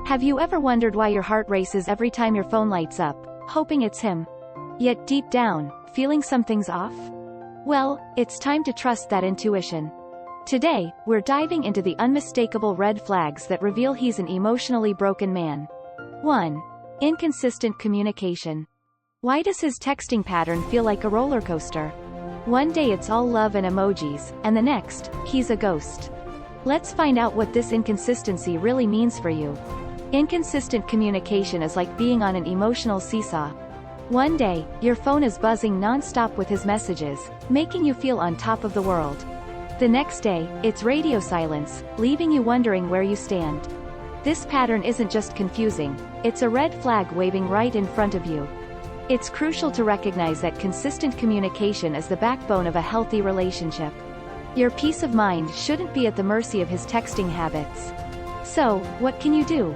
Have you ever wondered why your heart races every time your phone lights up, hoping it's him? Yet deep down, feeling something's off? Well, it's time to trust that intuition. Today, we're diving into the unmistakable red flags that reveal he's an emotionally broken man. 1. Inconsistent communication. Why does his texting pattern feel like a roller coaster? One day it's all love and emojis, and the next, he's a ghost. Let's find out what this inconsistency really means for you. Inconsistent communication is like being on an emotional seesaw. One day, your phone is buzzing non-stop with his messages, making you feel on top of the world. The next day, it's radio silence, leaving you wondering where you stand. This pattern isn't just confusing, it's a red flag waving right in front of you. It's crucial to recognize that consistent communication is the backbone of a healthy relationship. Your peace of mind shouldn't be at the mercy of his texting habits. So, what can you do?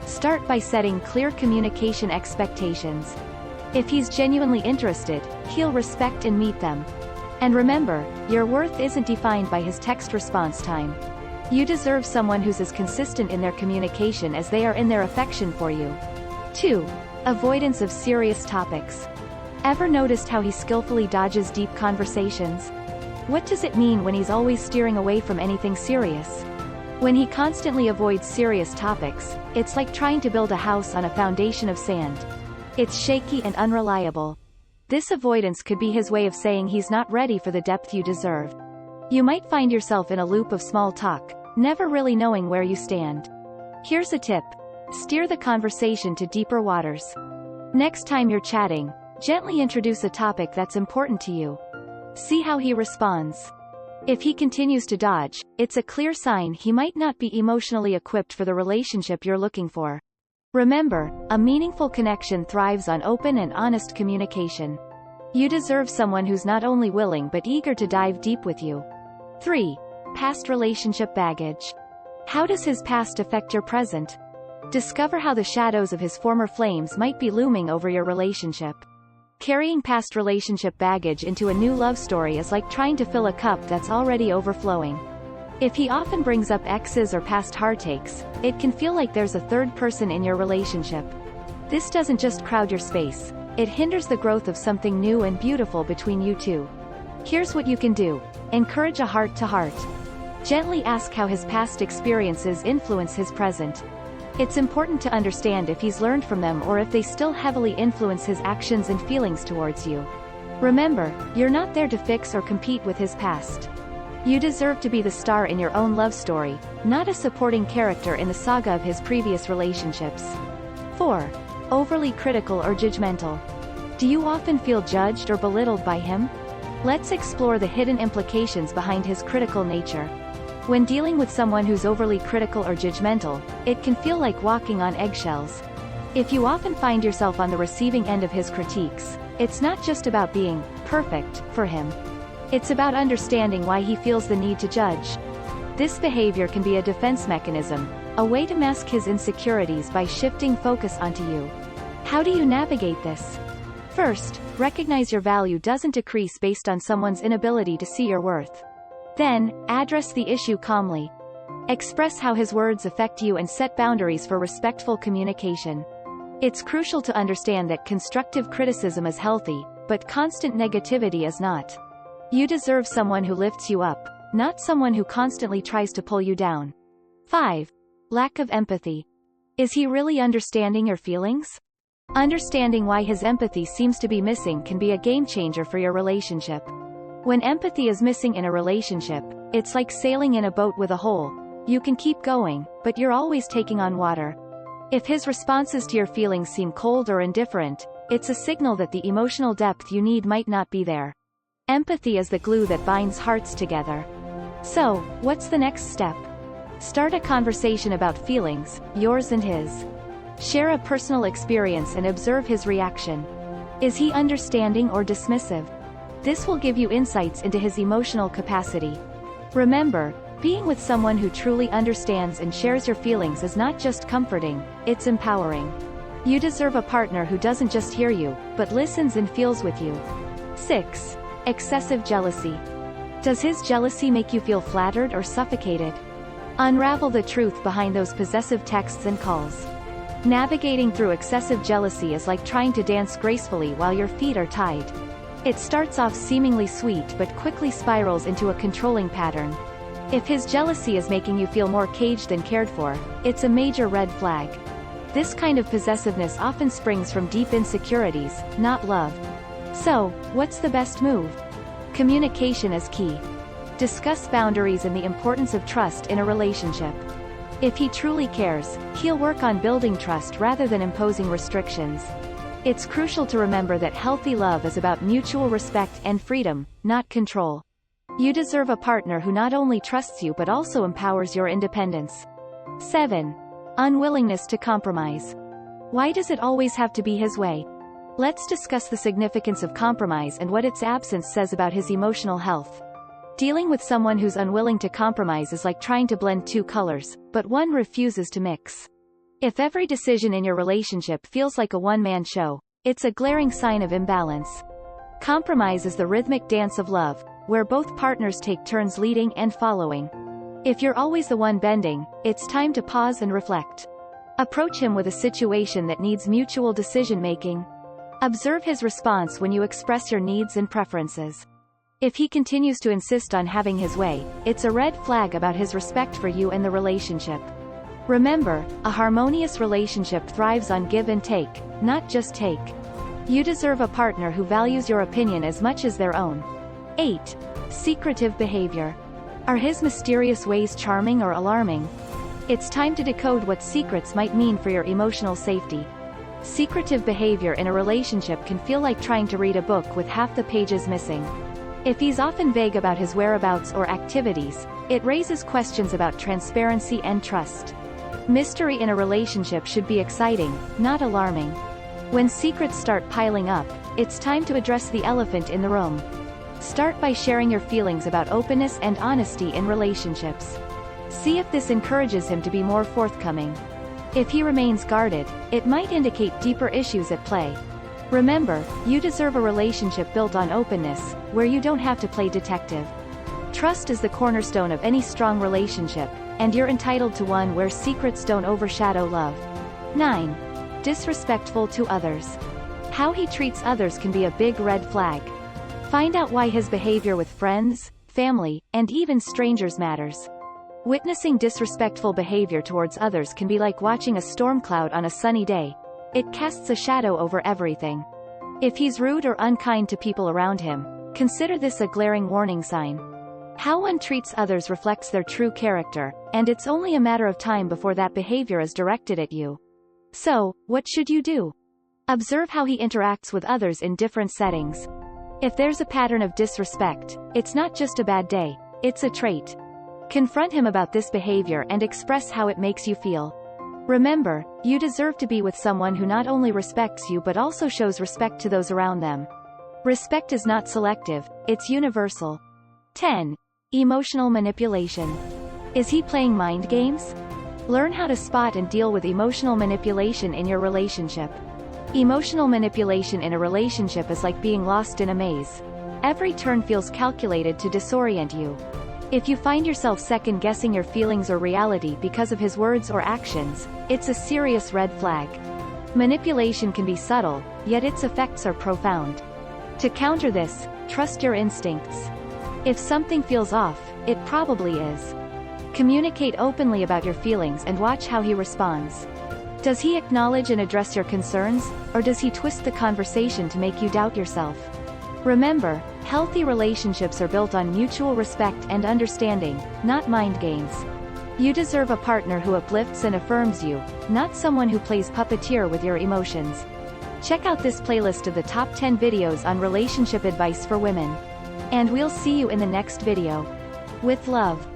Start by setting clear communication expectations. If he's genuinely interested, he'll respect and meet them. And remember, your worth isn't defined by his text response time. You deserve someone who's as consistent in their communication as they are in their affection for you. 2. Avoidance of serious topics. Ever noticed how he skillfully dodges deep conversations? What does it mean when he's always steering away from anything serious? When he constantly avoids serious topics, it's like trying to build a house on a foundation of sand. It's shaky and unreliable. This avoidance could be his way of saying he's not ready for the depth you deserve. You might find yourself in a loop of small talk, never really knowing where you stand. Here's a tip. Steer the conversation to deeper waters. Next time you're chatting, gently introduce a topic that's important to you. See how he responds. If he continues to dodge, it's a clear sign he might not be emotionally equipped for the relationship you're looking for. Remember, a meaningful connection thrives on open and honest communication. You deserve someone who's not only willing but eager to dive deep with you. 3. Past relationship baggage. How does his past affect your present? Discover how the shadows of his former flames might be looming over your relationship. Carrying past relationship baggage into a new love story is like trying to fill a cup that's already overflowing. If he often brings up exes or past heartaches, it can feel like there's a third person in your relationship. This doesn't just crowd your space, it hinders the growth of something new and beautiful between you two. Here's what you can do. Encourage a heart-to-heart. Gently ask how his past experiences influence his present. It's important to understand if he's learned from them or if they still heavily influence his actions and feelings towards you. Remember, you're not there to fix or compete with his past. You deserve to be the star in your own love story, not a supporting character in the saga of his previous relationships. 4. Overly critical or judgmental. Do you often feel judged or belittled by him? Let's explore the hidden implications behind his critical nature. When dealing with someone who's overly critical or judgmental, it can feel like walking on eggshells. If you often find yourself on the receiving end of his critiques, it's not just about being perfect for him. It's about understanding why he feels the need to judge. This behavior can be a defense mechanism, a way to mask his insecurities by shifting focus onto you. How do you navigate this? First, recognize your value doesn't decrease based on someone's inability to see your worth. Then, address the issue calmly. Express how his words affect you and set boundaries for respectful communication. It's crucial to understand that constructive criticism is healthy, but constant negativity is not. You deserve someone who lifts you up, not someone who constantly tries to pull you down. 5. Lack of empathy. Is he really understanding your feelings? Understanding why his empathy seems to be missing can be a game changer for your relationship. When empathy is missing in a relationship, it's like sailing in a boat with a hole. You can keep going, but you're always taking on water. If his responses to your feelings seem cold or indifferent, it's a signal that the emotional depth you need might not be there. Empathy is the glue that binds hearts together. So, what's the next step? Start a conversation about feelings, yours and his. Share a personal experience and observe his reaction. Is he understanding or dismissive? This will give you insights into his emotional capacity. Remember, being with someone who truly understands and shares your feelings is not just comforting, it's empowering. You deserve a partner who doesn't just hear you, but listens and feels with you. 6. Excessive jealousy. Does his jealousy make you feel flattered or suffocated? Unravel the truth behind those possessive texts and calls. Navigating through excessive jealousy is like trying to dance gracefully while your feet are tied. It starts off seemingly sweet but quickly spirals into a controlling pattern. If his jealousy is making you feel more caged than cared for, it's a major red flag. This kind of possessiveness often springs from deep insecurities, not love. So, what's the best move? Communication is key. Discuss boundaries and the importance of trust in a relationship. If he truly cares, he'll work on building trust rather than imposing restrictions. It's crucial to remember that healthy love is about mutual respect and freedom, not control. You deserve a partner who not only trusts you but also empowers your independence. 7. Unwillingness to compromise. Why does it always have to be his way? Let's discuss the significance of compromise and what its absence says about his emotional health. Dealing with someone who's unwilling to compromise is like trying to blend two colors, but one refuses to mix. If every decision in your relationship feels like a one-man show, it's a glaring sign of imbalance. Compromise is the rhythmic dance of love, where both partners take turns leading and following. If you're always the one bending, it's time to pause and reflect. Approach him with a situation that needs mutual decision-making. Observe his response when you express your needs and preferences. If he continues to insist on having his way, it's a red flag about his respect for you and the relationship. Remember, a harmonious relationship thrives on give and take, not just take. You deserve a partner who values your opinion as much as their own. 8. Secretive behavior. Are his mysterious ways charming or alarming? It's time to decode what secrets might mean for your emotional safety. Secretive behavior in a relationship can feel like trying to read a book with half the pages missing. If he's often vague about his whereabouts or activities, it raises questions about transparency and trust. Mystery in a relationship should be exciting, not alarming. When secrets start piling up, it's time to address the elephant in the room. Start by sharing your feelings about openness and honesty in relationships. See if this encourages him to be more forthcoming. If he remains guarded, it might indicate deeper issues at play. Remember, you deserve a relationship built on openness, where you don't have to play detective. Trust is the cornerstone of any strong relationship, and you're entitled to one where secrets don't overshadow love. 9. Disrespectful to others. How he treats others can be a big red flag. Find out why his behavior with friends, family, and even strangers matters. Witnessing disrespectful behavior towards others can be like watching a storm cloud on a sunny day. It casts a shadow over everything. If he's rude or unkind to people around him, consider this a glaring warning sign. How one treats others reflects their true character, and it's only a matter of time before that behavior is directed at you. So, what should you do? Observe how he interacts with others in different settings. If there's a pattern of disrespect, it's not just a bad day, it's a trait. Confront him about this behavior and express how it makes you feel. Remember, you deserve to be with someone who not only respects you but also shows respect to those around them. Respect is not selective, it's universal. 10. Emotional manipulation. Is he playing mind games? Learn how to spot and deal with emotional manipulation in your relationship. Emotional manipulation in a relationship is like being lost in a maze. Every turn feels calculated to disorient you. If you find yourself second-guessing your feelings or reality because of his words or actions, it's a serious red flag. Manipulation can be subtle, yet its effects are profound. To counter this, trust your instincts. If something feels off, it probably is. Communicate openly about your feelings and watch how he responds. Does he acknowledge and address your concerns, or does he twist the conversation to make you doubt yourself? Remember, healthy relationships are built on mutual respect and understanding, not mind games. You deserve a partner who uplifts and affirms you, not someone who plays puppeteer with your emotions. Check out this playlist of the top 10 videos on relationship advice for women. And we'll see you in the next video. With love.